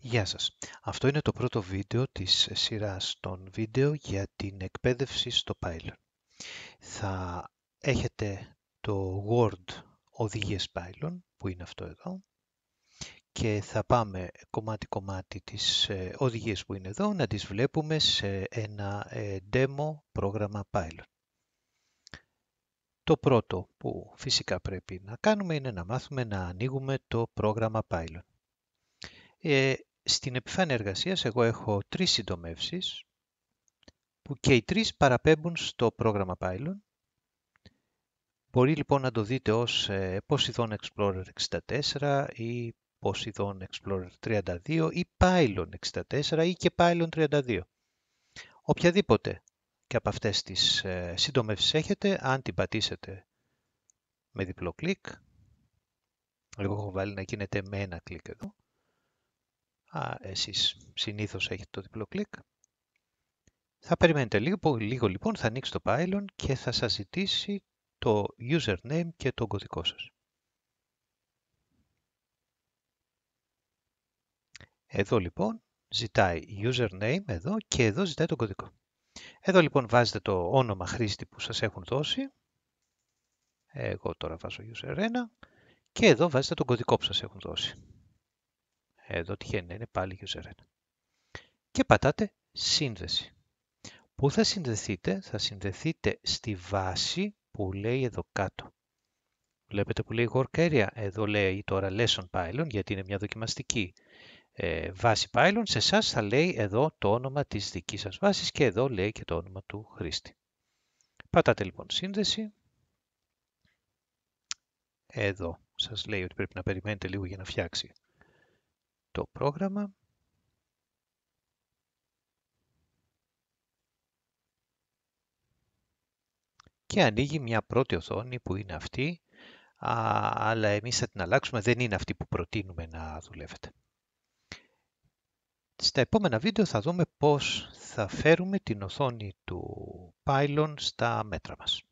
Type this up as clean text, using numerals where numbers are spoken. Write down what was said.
Γεια σας. Αυτό είναι το πρώτο βίντεο της σειράς των βίντεο για την εκπαίδευση στο Python. Θα έχετε το Word οδηγίες Python, που είναι αυτό εδώ, και θα πάμε κομμάτι-κομμάτι τις οδηγίες που είναι εδώ, να τις βλέπουμε σε ένα demo πρόγραμμα Python. Το πρώτο που φυσικά πρέπει να κάνουμε είναι να μάθουμε να ανοίγουμε το πρόγραμμα Python. Στην επιφάνεια εργασίας εγώ έχω τρεις συντομεύσεις που και οι τρεις παραπέμπουν στο πρόγραμμα Python. Μπορεί λοιπόν να το δείτε ως Poseidon Explorer 64 ή Poseidon Explorer 32 ή Python 64 ή και Python 32. Οποιαδήποτε και από αυτές τις συντομεύσεις έχετε, αν την πατήσετε με διπλό κλικ, εγώ έχω βάλει να γίνεται με ένα κλικ εδώ, εσείς συνήθως έχετε το διπλό κλικ, θα περιμένετε λίγο λοιπόν, θα ανοίξει το Python και θα σας ζητήσει το username και τον κωδικό σας. Εδώ λοιπόν ζητάει username εδώ και εδώ ζητάει τον κωδικό. Εδώ λοιπόν βάζετε το όνομα χρήστη που σας έχουν δώσει. Εγώ τώρα βάζω user1 και εδώ βάζετε τον κωδικό που σας έχουν δώσει. Εδώ τυχαίνει να είναι πάλι user1. Και πατάτε σύνδεση. Πού θα συνδεθείτε? Θα συνδεθείτε στη βάση που λέει εδώ κάτω. Βλέπετε που λέει Work Area, εδώ λέει τώρα Lesson Python γιατί είναι μια δοκιμαστική βάση Python. Σε εσάς θα λέει εδώ το όνομα της δικής σας βάσης και εδώ λέει και το όνομα του χρήστη. Πατάτε λοιπόν σύνδεση. Εδώ σας λέει ότι πρέπει να περιμένετε λίγο για να φτιάξει το πρόγραμμα. Και ανοίγει μια πρώτη οθόνη που είναι αυτή, αλλά εμείς θα την αλλάξουμε, δεν είναι αυτή που προτείνουμε να δουλεύετε. Στα επόμενα βίντεο θα δούμε πώς θα φέρουμε την οθόνη του Python στα μέτρα μας.